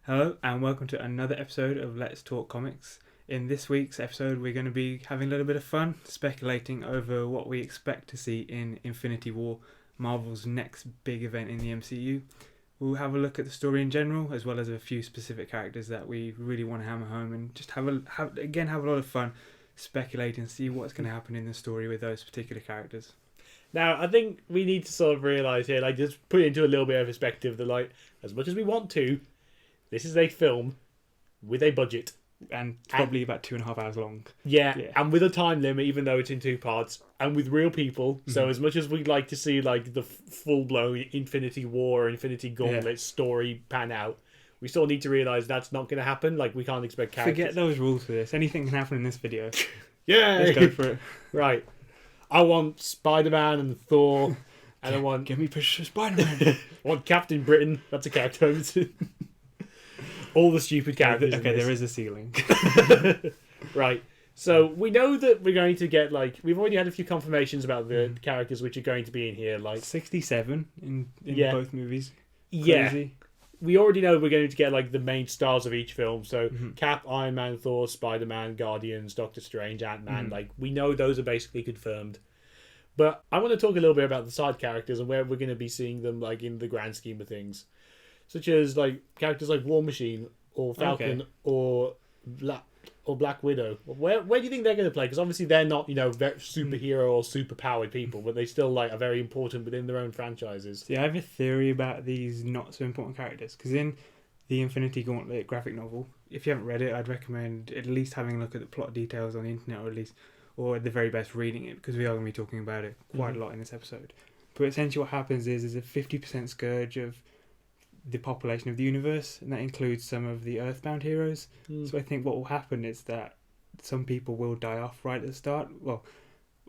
Hello and welcome to another episode of Let's Talk Comics. In this week's episode we're going to be having a little bit of fun, speculating over what we expect to see in Infinity War, Marvel's next big event in the MCU. We'll have a look at the story in general, as well as a few specific characters that we really want to hammer home, and just have a lot of fun speculating and see what's going to happen in the story with those particular characters. Now, I think we need to sort of realise here, just put it into a little bit of perspective that, as much as we want to, this is a film with a budget. And probably about 2.5 hours long. Yeah, and with a time limit, even though it's in two parts, and with real people. Mm-hmm. So as much as we'd like to see, the full-blown Infinity War or Infinity Gauntlet story pan out, we still need to realise that's not going to happen. We can't expect characters. Forget those rules for this. Anything can happen in this video. Yeah! Let's go for it. Right. I want Spider-Man and Thor, and I want... Give me Spider-Man! I want Captain Britain. That's a character. All the stupid characters. Okay, there is a ceiling. Right. So we know that we're going to get, we've already had a few confirmations about the characters which are going to be in here. 67 in both movies. Crazy. Yeah. We already know we're going to get, the main stars of each film. So Cap, Iron Man, Thor, Spider-Man, Guardians, Doctor Strange, Ant-Man. We know those are basically confirmed. But I want to talk a little bit about the side characters and where we're going to be seeing them, in the grand scheme of things. Such as characters like War Machine or Falcon or Black Widow. Where do you think they're going to play? Because obviously they're not very superhero or super powered people, but they still are very important within their own franchises. See, I have a theory about these not so important characters. Because in the Infinity Gauntlet graphic novel, if you haven't read it, I'd recommend at least having a look at the plot details on the internet, or at the very best reading it, because we are going to be talking about it quite a lot in this episode. But essentially what happens is a 50% scourge of the population of the universe, and that includes some of the Earthbound heroes. So I think what will happen is that some people will die off right at the start. Well,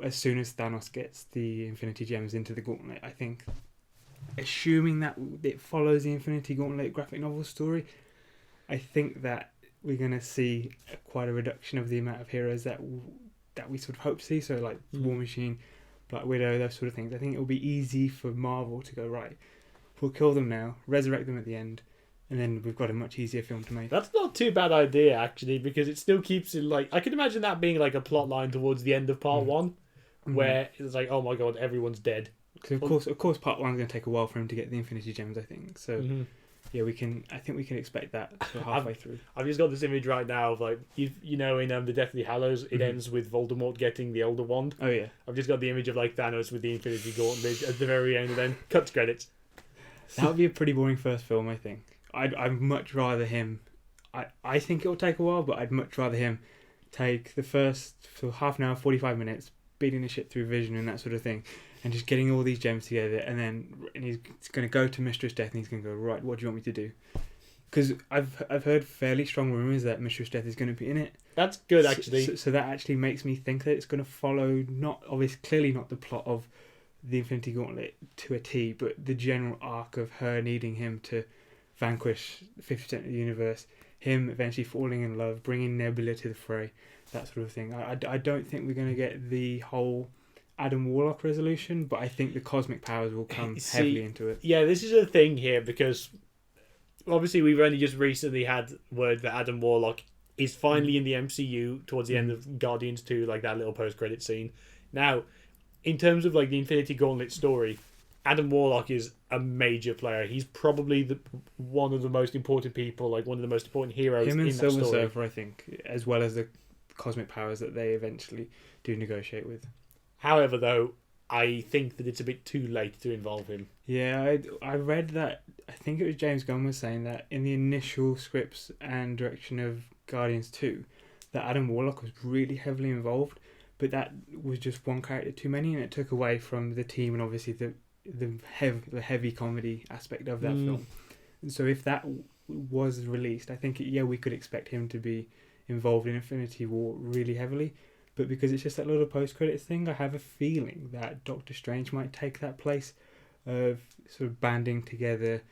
as soon as Thanos gets the Infinity Gems into the Gauntlet, I think, assuming that it follows the Infinity Gauntlet graphic novel story, I think that we're going to see quite a reduction of the amount of heroes that we sort of hope to see. So War Machine, Black Widow, those sort of things. I think it will be easy for Marvel to go, right, we'll kill them now, resurrect them at the end, and then we've got a much easier film to make. That's not too bad idea, actually, because it still keeps it I could imagine that being a plot line towards the end of part one, where it's oh my god, everyone's dead. Because of course part one's going to take a while for him to get the Infinity Gems, I think. So yeah, I think we can expect that halfway through. I've just got this image right now of in the Deathly Hallows, it ends with Voldemort getting the Elder Wand. Oh yeah. I've just got the image of Thanos with the Infinity Gauntlet at the very end, and then cut to credits. That would be a pretty boring first film, I think. I'd much rather him... I think it'll take a while, but I'd much rather him take the first half an hour, 45 minutes, beating the shit through Vision and that sort of thing, and just getting all these gems together, and he's going to go to Mistress Death, and he's going to go, right, what do you want me to do? Because I've heard fairly strong rumours that Mistress Death is going to be in it. That's good, actually. So that actually makes me think that it's going to follow, clearly not the plot of the Infinity Gauntlet to a T, but the general arc of her needing him to vanquish 50% of the universe, him eventually falling in love, bringing Nebula to the fray, that sort of thing. I don't think we're going to get the whole Adam Warlock resolution, but I think the cosmic powers will come heavily into it. Yeah, this is a thing here, because obviously we've only just recently had word that Adam Warlock is finally in the MCU towards the end of Guardians 2, that little post-credit scene. Now, in terms of the Infinity Gauntlet story, Adam Warlock is a major player. He's probably one of the most important people, one of the most important heroes in that story. Him and Silver Surfer, I think, as well as the cosmic powers that they eventually do negotiate with. However, though, I think that it's a bit too late to involve him. Yeah, I read that, I think it was James Gunn was saying that in the initial scripts and direction of Guardians 2, that Adam Warlock was really heavily involved, but that was just one character too many, and it took away from the team and obviously the heavy comedy aspect of that film. And so if that was released, I think we could expect him to be involved in Infinity War really heavily. But because it's just that little post-credits thing, I have a feeling that Doctor Strange might take that place of sort of banding together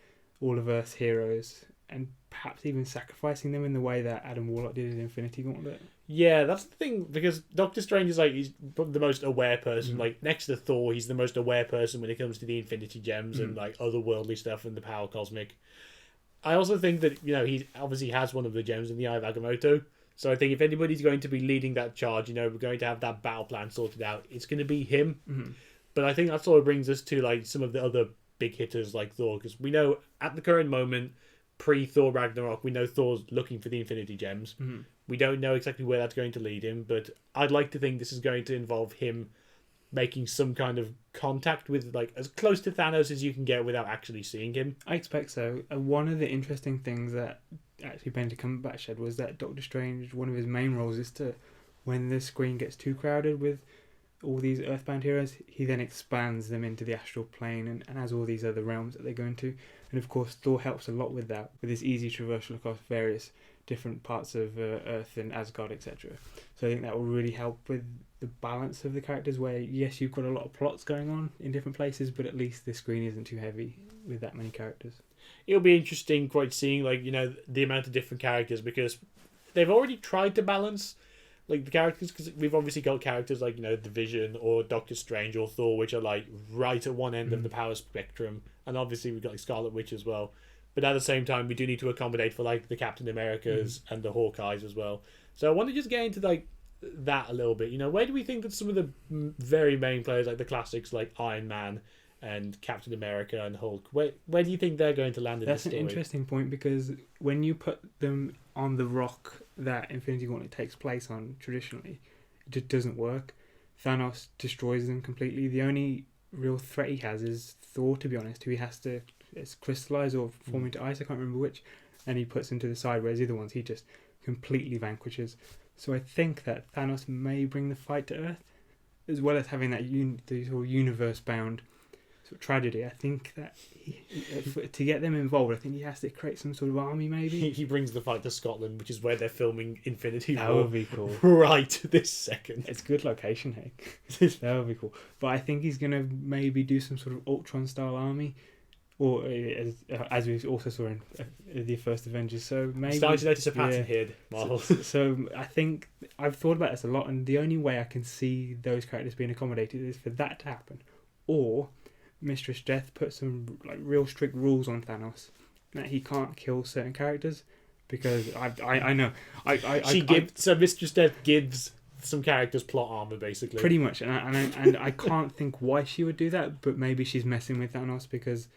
all of Earth's heroes and perhaps even sacrificing them in the way that Adam Warlock did in Infinity Gauntlet. Yeah, that's the thing, because Doctor Strange is he's the most aware person. Next to Thor, he's the most aware person when it comes to the Infinity Gems and otherworldly stuff and the power cosmic. I also think that, he obviously has one of the gems in the Eye of Agamotto. So I think if anybody's going to be leading that charge, we're going to have that battle plan sorted out. It's going to be him. Mm-hmm. But I think that sort of brings us to like some of the other big hitters like Thor, because we know at the current moment, pre-Thor Ragnarok, we know Thor's looking for the Infinity Gems. Mm-hmm. We don't know exactly where that's going to lead him, but I'd like to think this is going to involve him making some kind of contact with, like, as close to Thanos as you can get without actually seeing him. I expect so. One of the interesting things that actually Benedict Cumberbatch said was that Doctor Strange, one of his main roles is to, when the screen gets too crowded with all these Earthbound heroes, he then expands them into the astral plane and has all these other realms that they go into. And of course, Thor helps a lot with that, with his easy traversal across various different parts of Earth and Asgard, etc. So I think that will really help with the balance of the characters, where yes, you've got a lot of plots going on in different places, but at least the screen isn't too heavy with that many characters. It'll be interesting quite seeing, like, the amount of different characters, because they've already tried to balance like the characters, because we've obviously got characters like the Vision or Doctor Strange or Thor, which are like right at one end of the power spectrum, and obviously we've got like Scarlet Witch as well. But at the same time, we do need to accommodate for like the Captain Americas and the Hawkeyes as well. So I want to just get into like that a little bit. Where do we think that some of the very main players, like the classics like Iron Man and Captain America and Hulk, where do you think they're going to land in this story? That's an interesting point, because when you put them on the rock that Infinity Gauntlet takes place on traditionally, it just doesn't work. Thanos destroys them completely. The only real threat he has is Thor, to be honest, who he has to crystallize or form into ice, I can't remember which, and he puts them to the side, whereas the other ones he just completely vanquishes. So I think that Thanos may bring the fight to Earth, as well as having that universe-bound sort of tragedy. I think that to get them involved, I think he has to create some sort of army, maybe. He brings the fight to Scotland, which is where they're filming Infinity War. That would be cool. Right this second. It's a good location, hey. That would be cool. But I think he's going to maybe do some sort of Ultron-style army, or as we also saw in the first Avengers. So maybe starting to notice a pattern here, Marvel. So I think I've thought about this a lot, and the only way I can see those characters being accommodated is for that to happen, or Mistress Death put some like real strict rules on Thanos that he can't kill certain characters, because I know so Mistress Death gives some characters plot armor basically, pretty much, and I can't think why she would do that, but maybe she's messing with Thanos because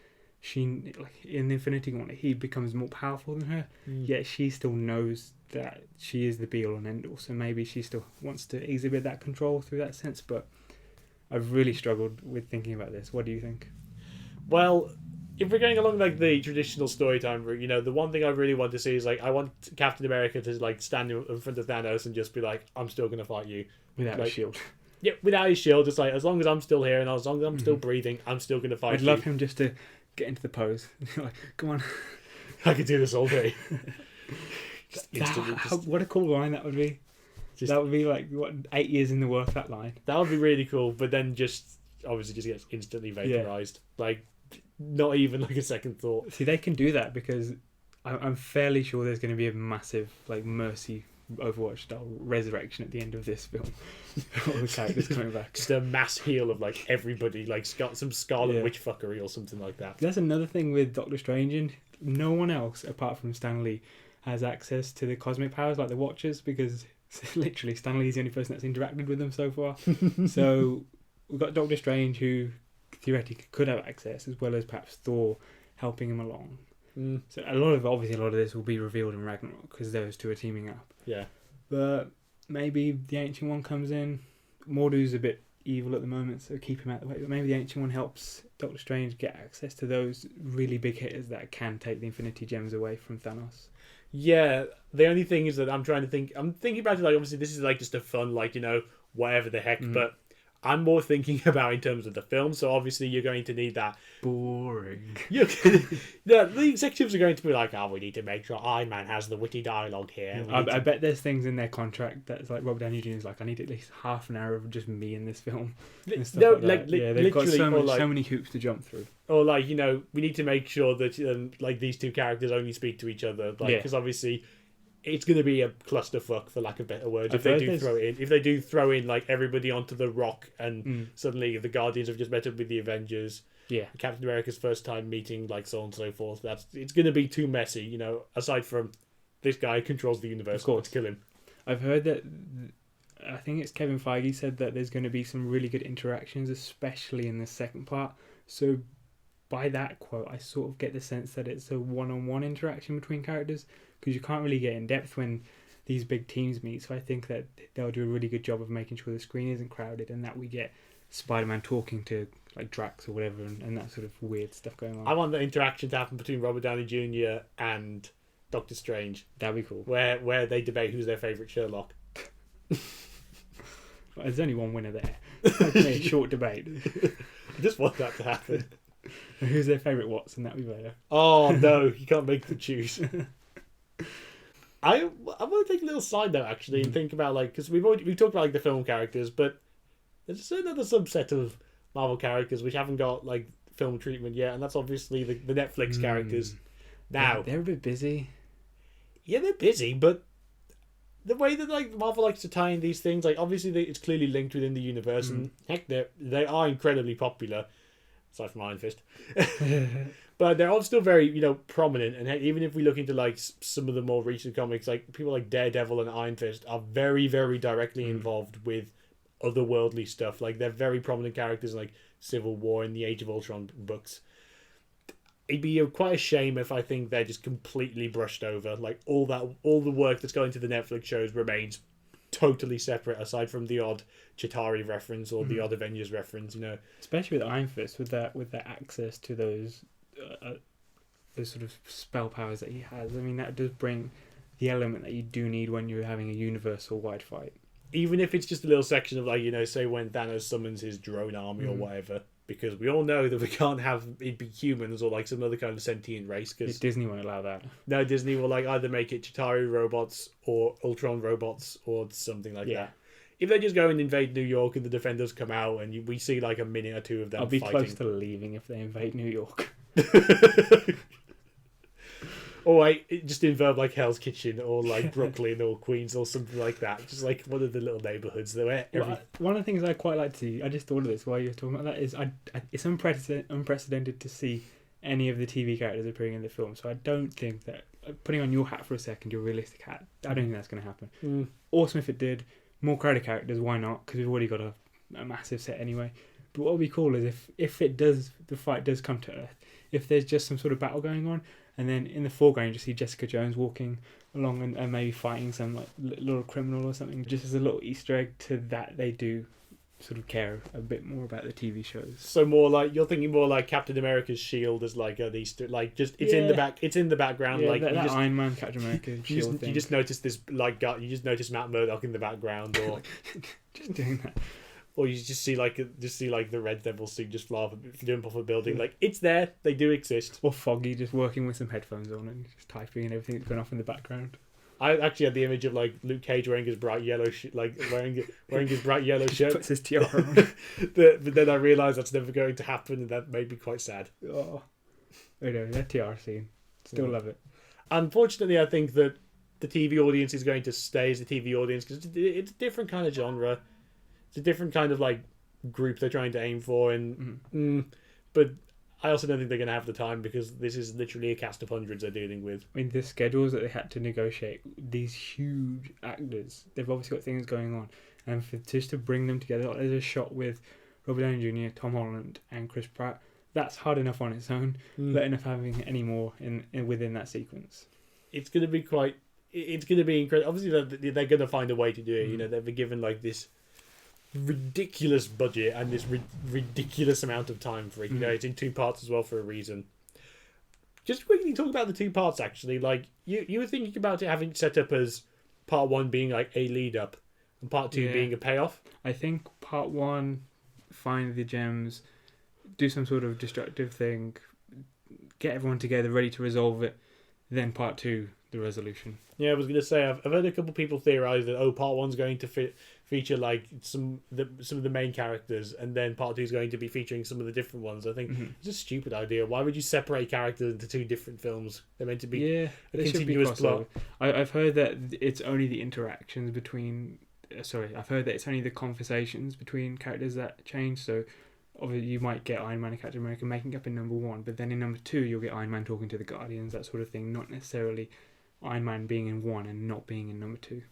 she, like in the Infinity Gauntlet, he becomes more powerful than her, yet she still knows that she is the be all and end all. So maybe she still wants to exhibit that control through that sense. But I've really struggled with thinking about this. What do you think? Well, if we're going along like the traditional story time route, the one thing I really want to see is like I want Captain America to like stand in front of Thanos and just be like, I'm still gonna fight you Without a shield. Yeah, without his shield, just like as long as I'm still here and as long as I'm still breathing, I'm still gonna fight I'd love him just to get into the pose. Like, come on. I could do this all day. What a cool line that would be. That would be like, 8 years in the work, that line. That would be really cool, but then just obviously just gets instantly vaporized. Yeah. Like, not even like a second thought. See, they can do that because I'm fairly sure there's going to be a massive like Mercy Overwatch style resurrection at the end of this film. All the characters coming back. Just a mass heal of like everybody, like some Scarlet Witch fuckery or something like that. That's another thing with Doctor Strange, and no one else apart from Stan Lee has access to the cosmic powers like the Watchers, because literally Stan Lee's the only person that's interacted with them so far. So we've got Doctor Strange, who theoretically could have access, as well as perhaps Thor helping him along. So a lot of this will be revealed in Ragnarok, because those two are teaming up. Yeah. But maybe the Ancient One comes in. Mordu's a bit evil at the moment, so keep him out of the way. But maybe the Ancient One helps Doctor Strange get access to those really big hitters that can take the Infinity Gems away from Thanos. Yeah, the only thing is that I'm thinking about it like, obviously this is like just a fun, like, whatever the heck, but I'm more thinking about in terms of the film, so obviously you're going to need that. Boring. The executives are going to be like, we need to make sure Iron Man has the witty dialogue here. I bet there's things in their contract that's like Robert Downey Jr. is like, I need at least half an hour of just me in this film. And stuff like that. They've got so many hoops to jump through. Or like, we need to make sure that like these two characters only speak to each other, like, because obviously it's going to be a clusterfuck, for lack of better words, if they do throw in like everybody onto the rock and suddenly the Guardians have just met up with the Avengers. Yeah. Captain America's first time meeting like so on and so forth. It's going to be too messy, you know. Aside from this guy controls the universe, Of course. let's kill him. I've heard that. I think it's Kevin Feige said that there's going to be some really good interactions, especially in the second part. So, by that quote, I sort of get the sense that it's a one-on-one interaction between characters, because you can't really get in depth when these big teams meet. So I think that they'll do a really good job of making sure the screen isn't crowded and that we get Spider-Man talking to like Drax or whatever, and that sort of weird stuff going on. I want the interaction to happen between Robert Downey Jr. and Doctor Strange. That'd be cool. Where they debate who's their favourite Sherlock. There's only one winner there. It's like a short debate. I just want that to happen. Who's their favourite Watson? That'd be better. Oh no, you can't make them choose. I want to take a little side note actually and think about like, because we've talked about like the film characters, but there's another subset of Marvel characters which haven't got like film treatment yet, and that's obviously the Netflix characters. Now they're a bit busy. Yeah, they're busy, but the way that like Marvel likes to tie in these things, like obviously it's clearly linked within the universe, and heck, they are incredibly popular, aside from Iron Fist. But they're all still very, you know, prominent. And even if we look into like some of the more recent comics, like people like Daredevil and Iron Fist are very, very directly involved with otherworldly stuff. Like they're very prominent characters in like Civil War and the Age of Ultron books. It'd be quite a shame if I think they're just completely brushed over. Like all the work that's going to the Netflix shows remains totally separate, aside from the odd Chitauri reference or the odd Avengers reference. You know, especially with Iron Fist, with that access to those sort of spell powers that he has. I mean, that does bring the element that you do need when you're having a universal wide fight. Even if it's just a little section of like, you know, say when Thanos summons his drone army or whatever, because we all know that we can't have it be humans or like some other kind of sentient race. Because Disney won't allow that. No, Disney will like either make it Chitauri robots or Ultron robots or something like that. If they just go and invade New York and the Defenders come out and we see like a minute or two of them I'll be fighting. close to leaving if they invade New York. Or like it just involve like Hell's Kitchen or like Brooklyn or Queens or something like that. Just like one of the little neighborhoods there. One of the things I quite like to see, I just thought of this while you were talking about that, is it's unprecedented to see any of the TV characters appearing in the film. So I don't think that, putting on your hat for a second, your realistic hat, I don't think that's going to happen. Awesome if it did. More crowded characters, why not? Because we've already got a massive set anyway. But what would be cool is if the fight does come to Earth, if there's just some sort of battle going on, and then in the foreground you just see Jessica Jones walking along and maybe fighting some like little criminal or something, just as a little Easter egg to that they do sort of care a bit more about the TV shows. So more like you're thinking more like Captain America's shield as like an Easter, like just in the back, it's in the background. Yeah, like that just, Iron Man, Captain America shield thing. You just notice this like you just notice Matt Murdock in the background, or just doing that. Or you just see like the Red Devil suit just jump off a building. Like it's there, they do exist. Or Foggy just working with some headphones on and just typing and everything that's going off in the background. I actually had the image of like Luke Cage wearing his bright yellow wearing his bright yellow shirt. Puts his tiara on. But then I realised that's never going to happen, and that made me quite sad. Oh, I know that tiara scene. Still love it. Unfortunately, I think that the TV audience is going to stay as the TV audience because it's a different kind of genre. It's a different kind of like group they're trying to aim for, and but I also don't think they're going to have the time because this is literally a cast of hundreds they're dealing with. I mean, the schedules that they had to negotiate, these huge actors, they've obviously got things going on, and just to bring them together, like, there's a shot with Robert Downey Jr., Tom Holland, and Chris Pratt. That's hard enough on its own, let enough having any more in within that sequence. It's going to be quite. It's going to be incredible. Obviously, they're going to find a way to do it. You know, they've been given like this ridiculous budget and this ridiculous amount of time for it. You know, it's in 2 parts as well for a reason. Just quickly talk about the 2 parts actually. Like you were thinking about it having set up as part 1 being like a lead up and part 2 being a payoff. I think part 1, find the gems, do some sort of destructive thing, get everyone together ready to resolve it, then part 2, the resolution. Yeah, I was going to say I've heard a couple of people theorize that part 1's going to feature like some of the main characters, and then part 2 is going to be featuring some of the different ones. I think it's a stupid idea. Why would you separate characters into 2 different films? They're meant to be a continuous plot. I've heard that it's only the interactions between. I've heard that it's only the conversations between characters that change. So obviously you might get Iron Man and Captain America making up in number 1, but then in number 2 you'll get Iron Man talking to the Guardians, that sort of thing. Not necessarily Iron Man being in 1 and not being in number 2.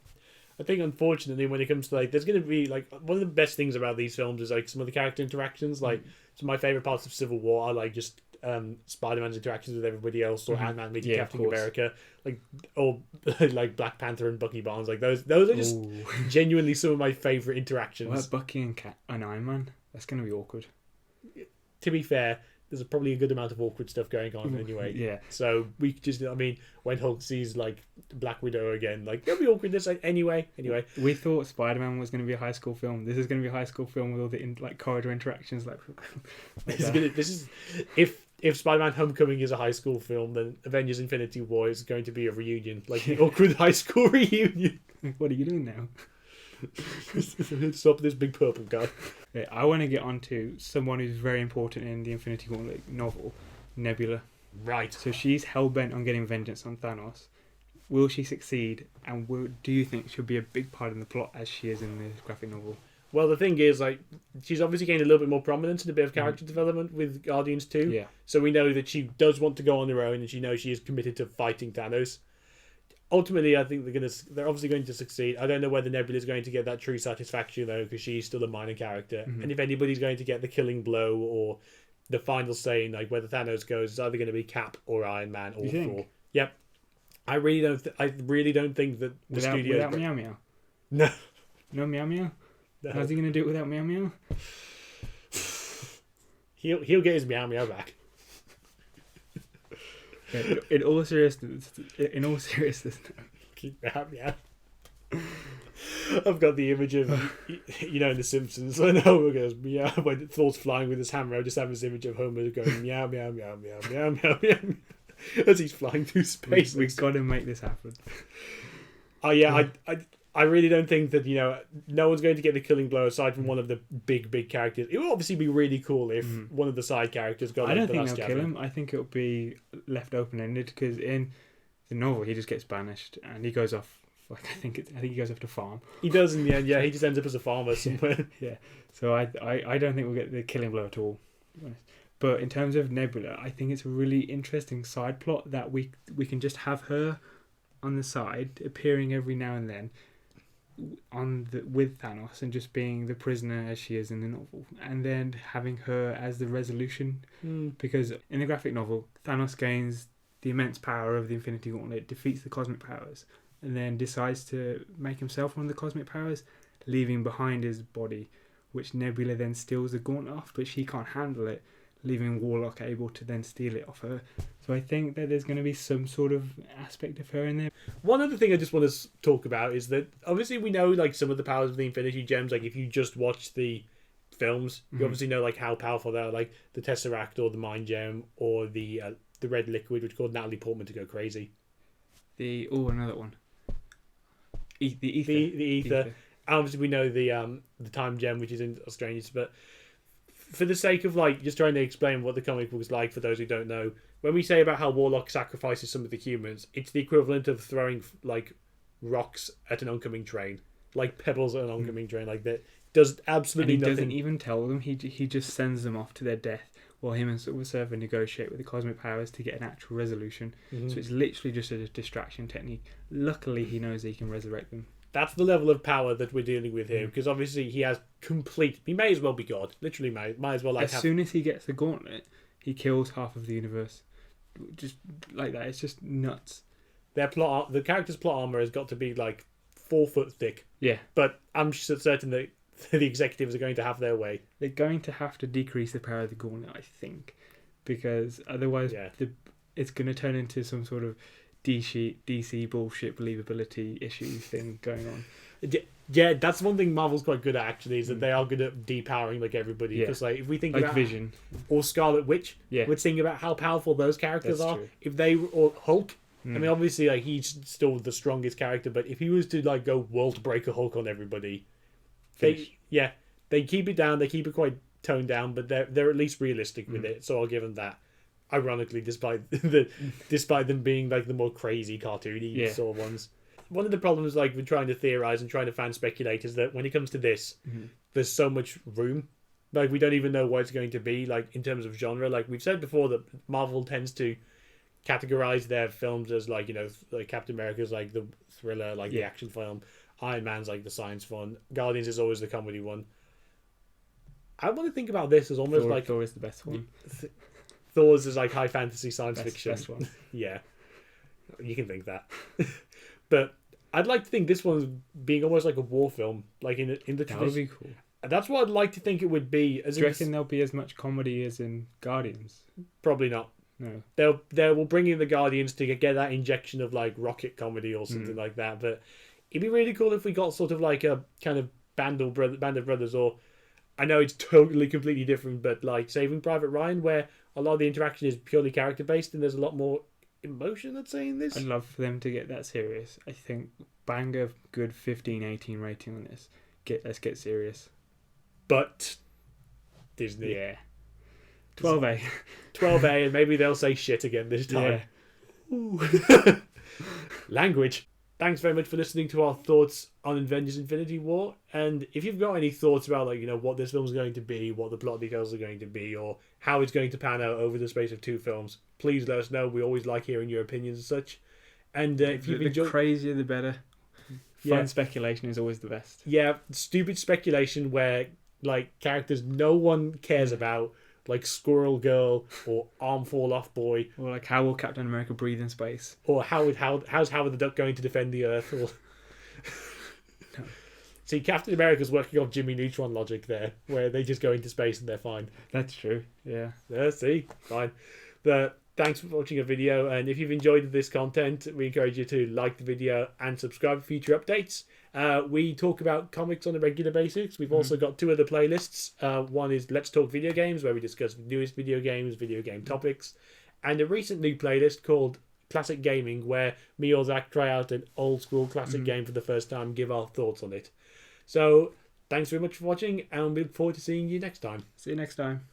I think, unfortunately, when it comes to, like, there's going to be, like, one of the best things about these films is, like, some of the character interactions. Like, some of my favourite parts of Civil War are, like, just Spider-Man's interactions with everybody else, or Ant-Man meeting Captain America, like, or, like, Black Panther and Bucky Barnes. Like, those are just genuinely some of my favourite interactions. What about Bucky and Iron Man? That's going to be awkward. To be fair, there's probably a good amount of awkward stuff going on anyway. Yeah. So we just, I mean, when Hulk sees, like, Black Widow again, like, there'll be awkwardness anyway. We thought Spider-Man was going to be a high school film. This is going to be a high school film with all the corridor interactions. Like if Spider-Man: Homecoming is a high school film, then Avengers: Infinity War is going to be a reunion, like the awkward high school reunion. What are you doing now? Stop this big purple guy. Yeah, I want to get on to someone who's very important in the Infinity Gauntlet novel, Nebula. Right. So she's hell-bent on getting vengeance on Thanos. Will she succeed? And do you think she'll be a big part in the plot as she is in the graphic novel? Well, the thing is, like, she's obviously gained a little bit more prominence and a bit of character development with Guardians 2. Yeah. So we know that she does want to go on her own, and she knows she is committed to fighting Thanos. Ultimately, I think they're obviously going to succeed. I don't know whether Nebula is going to get that true satisfaction, though, because she's still a minor character. Mm-hmm. And if anybody's going to get the killing blow or the final say, like whether Thanos goes, it's either going to be Cap or Iron Man or Thor. Yep. I really don't think that the studio without Meow Meow. No. No Meow Meow. No. How's he going to do it without Meow Meow? He'll get his Meow Meow back. Yeah, in all seriousness, Meow Meow. I've got the image of, in The Simpsons, when Homer goes meow when Thor's flying with his hammer. I just have this image of Homer going meow meow meow meow meow meow meow as he's flying through space. We've got to make this happen. Oh yeah, I really don't think that no one's going to get the killing blow aside from one of the big characters. It would obviously be really cool if one of the side characters got. I don't think they'll kill him. I think it'll be left open ended because in the novel he just gets banished and he goes off. Like I think he goes off to farm. He does in the end. Yeah, he just ends up as a farmer somewhere. Yeah. So I don't think we'll get the killing blow at all. To be honest. But in terms of Nebula, I think it's a really interesting side plot that we can just have her on the side appearing every now and then with Thanos and just being the prisoner as she is in the novel, and then having her as the resolution because in the graphic novel Thanos gains the immense power of the Infinity Gauntlet, defeats the cosmic powers, and then decides to make himself one of the cosmic powers, leaving behind his body, which Nebula then steals the gauntlet off, but she can't handle it, leaving Warlock able to then steal it off her. So I think that there's going to be some sort of aspect of her in there. One other thing I just want to talk about is that obviously we know like some of the powers of the Infinity Gems. Like if you just watch the films, you obviously know like how powerful they are, like the Tesseract or the Mind Gem or the red liquid, which caused Natalie Portman to go crazy. Another one. The ether. The ether. Obviously we know the Time Gem, which is in Australia, but for the sake of like just trying to explain what the comic book is like for those who don't know, when we say about how Warlock sacrifices some of the humans, it's the equivalent of throwing like rocks at an oncoming train, like pebbles at an oncoming train, like that. Does absolutely nothing. He doesn't even tell them. He just sends them off to their death, while him and Silver Surfer negotiate with the cosmic powers to get an actual resolution. So it's literally just a distraction technique. Luckily, he knows that he can resurrect them. That's the level of power that we're dealing with here, because obviously he has complete. He may as well be God. Literally, might as well. Like, soon as he gets the gauntlet, he kills half of the universe. Just like that, it's just nuts. The character's plot armor has got to be like 4 foot thick. Yeah, but I'm certain that the executives are going to have their way. They're going to have to decrease the power of the gauntlet, I think, because otherwise, it's going to turn into some sort of DC bullshit believability issue thing going on. Yeah, that's one thing Marvel's quite good at actually, is that they are good at depowering like everybody. Because like if we think about Vision or Scarlet Witch, we're thinking about how powerful those characters are. True. If they or Hulk, I mean obviously like he's still the strongest character, but if he was to like go world breaker Hulk on everybody, they keep it down. They keep it quite toned down, but they're at least realistic with it. So I'll give them that. Ironically, despite them being like the more crazy cartoony sort of ones. One of the problems with trying to theorize and trying to fan speculate is that when it comes to this, there's so much room Like, we don't even know what it's going to be, like, in terms of genre. Like, we've said before that Marvel tends to categorize their films as, like, like Captain America's, like, the thriller, like, the action film. Iron Man's, like, the science one. Guardians is always the comedy one. I want to think about this as almost like... Thor is the best one. Thor's is, like, high fantasy science fiction. Best one. Yeah. You can think that. But I'd like to think this one's being almost like a war film. Like, in the tradition. That would be cool. That's what I'd like to think it would be. Do you reckon there'll be as much comedy as in Guardians? Probably not. No. They will bring in the Guardians to get that injection of, like, rocket comedy or something like that. But it'd be really cool if we got sort of like a kind of band of brothers, or I know it's totally completely different, but like Saving Private Ryan, where a lot of the interaction is purely character based and there's a lot more emotion, I'd say, in this. I'd love for them to get that serious. I think bang a good 15-18 rating on this. Let's get serious. But Disney. Yeah. 12A. 12A, and maybe they'll say shit again this time. Yeah. Language. Thanks very much for listening to our thoughts on Avengers Infinity War. And if you've got any thoughts about, like, what this film's going to be, what the plot details are going to be, or how it's going to pan out over the space of 2 films, please let us know. We always like hearing your opinions and such. And if you've enjoyed... The crazier, the better. Fun speculation is always the best. Yeah, stupid speculation where, like, characters no one cares about, like Squirrel Girl or Arm Fall Off Boy, or like how will Captain America breathe in space, or how's Howard the Duck going to defend the Earth? Or... No. See, Captain America's working off Jimmy Neutron logic there, where they just go into space and they're fine. That's true. Yeah. See, fine. But thanks for watching a video, and if you've enjoyed this content, we encourage you to like the video and subscribe for future updates. We talk about comics on a regular basis. We've also got 2 other playlists. One is Let's Talk Video Games, where we discuss the newest video game topics, and a recent new playlist called Classic Gaming, where me or Zach try out an old school classic game for the first time, give our thoughts on it. So thanks very much for watching, and we look forward to seeing you next time. See you next time.